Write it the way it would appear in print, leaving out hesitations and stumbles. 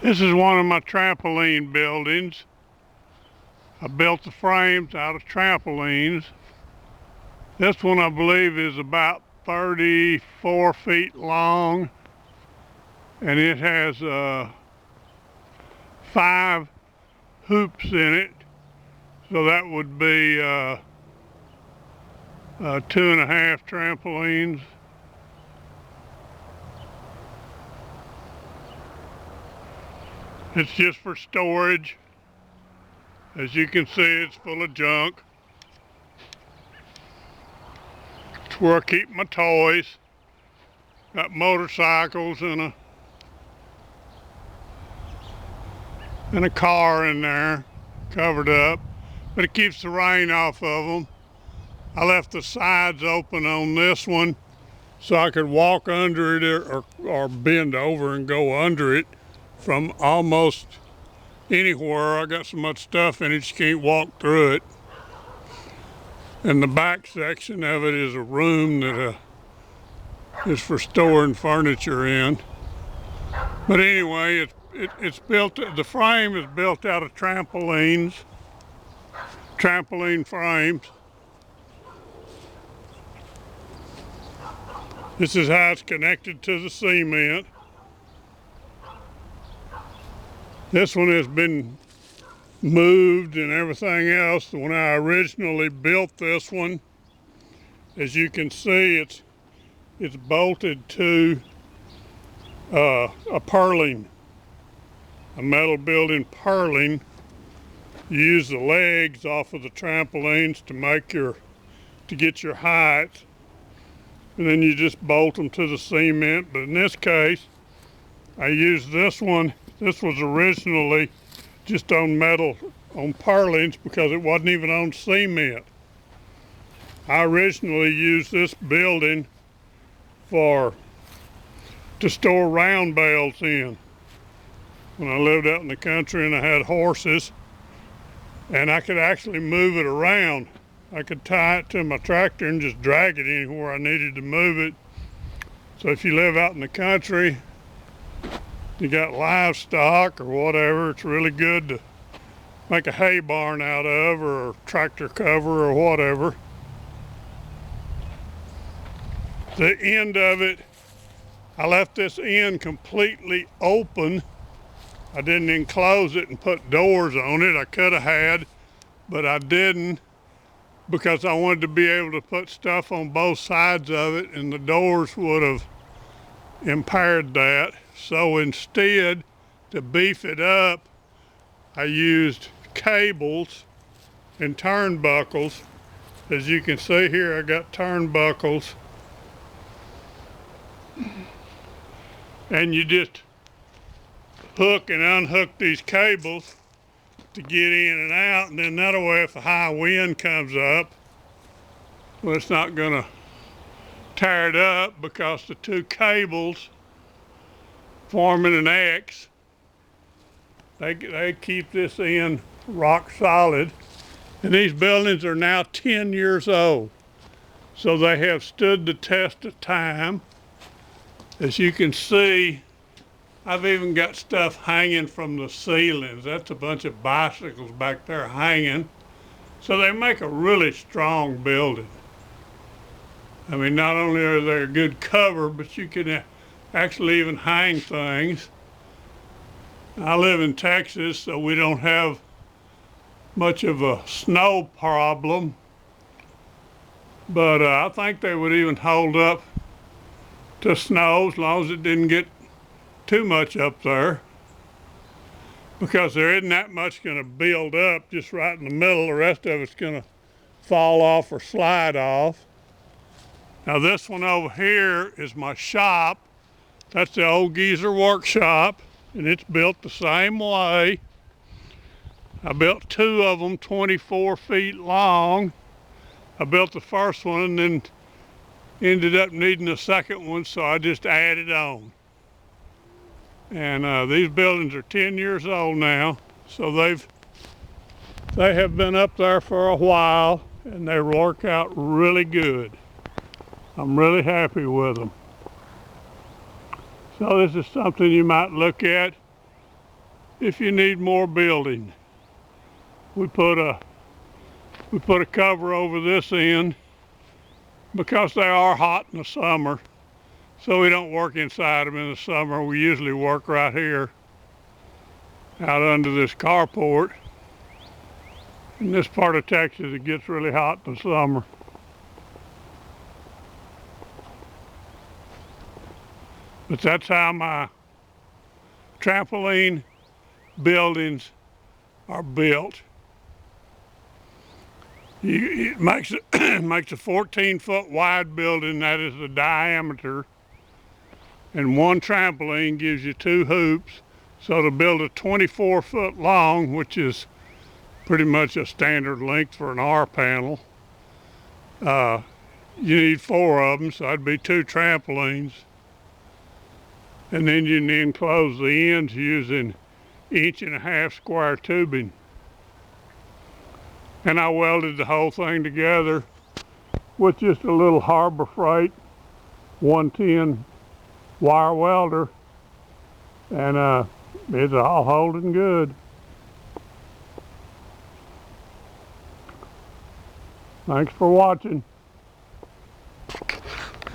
This is one of my trampoline buildings. I built the frames out of trampolines. This one I believe is about 34 feet long, and it has 5 hoops in it, so that would be 2.5 trampolines. It's just for storage. As you can see, it's full of junk. It's where I keep my toys. Got motorcycles and a car in there, covered up, but it keeps the rain off of them. I left the sides open on this one so I could walk under it or bend over and go under it from almost anywhere. I got so much stuff in it you can't walk through it. And the back section of it is a room that is for storing furniture in. But anyway, it's built. The frame is built out of trampoline frames. This is how it's connected to the cement. This one has been moved and everything else. When I originally built this one, as you can see, it's bolted to a purling, a metal building purling. You use the legs off of the trampolines to get your height, and then you just bolt them to the cement. But in this case, I used this one. This was originally just on purlins because it wasn't even on cement. I originally used this building to store round bales in. When I lived out in the country and I had horses, and I could actually move it around. I could tie it to my tractor and just drag it anywhere I needed to move it. So if you live out in the country, you got livestock or whatever, it's really good to make a hay barn out of, or a tractor cover or whatever. The end of it, I left this end completely open. I didn't enclose it and put doors on it. I could have had, but I didn't, because I wanted to be able to put stuff on both sides of it, and the doors would have impaired that. So instead, to beef it up, I used cables and turnbuckles. As you can see here, I got turnbuckles. And you just hook and unhook these cables to get in and out, and then that way if a high wind comes up, well, it's not gonna tear it up, because the 2 cables forming an X, they keep this end rock solid. And these buildings are now 10 years old, so they have stood the test of time. As you can see, I've even got stuff hanging from the ceilings. That's a bunch of bicycles back there hanging. So they make a really strong building. I mean, not only are they a good cover, but you can actually even hang things. I live in Texas, so we don't have much of a snow problem, but I think they would even hold up to snow as long as it didn't get too much up there, because there isn't that much going to build up just right in the middle. The rest of it's going to fall off or slide off. Now this one over here is my shop. That's the old geezer workshop, and it's built the same way. I built 2 of them 24 feet long. I built the first one and then ended up needing a second one, so I just added on. And these buildings are 10 years old now, so they have been up there for a while, and they work out really good. I'm really happy with them. So this is something you might look at if you need more building. We put a cover over this end because they are hot in the summer, so we don't work inside them in the summer. We usually work right here out under this carport. In this part of Texas, it gets really hot in the summer. But that's how my trampoline buildings are built. It makes a 14-foot wide building, that is the diameter, and one trampoline gives you 2 hoops. So to build a 24-foot long, which is pretty much a standard length for an R panel, you need 4 of them, so that'd be 2 trampolines. And then you can enclose the ends using 1.5-inch square tubing. And I welded the whole thing together with just a little Harbor Freight 110 wire welder, and it's all holding good. Thanks for watching.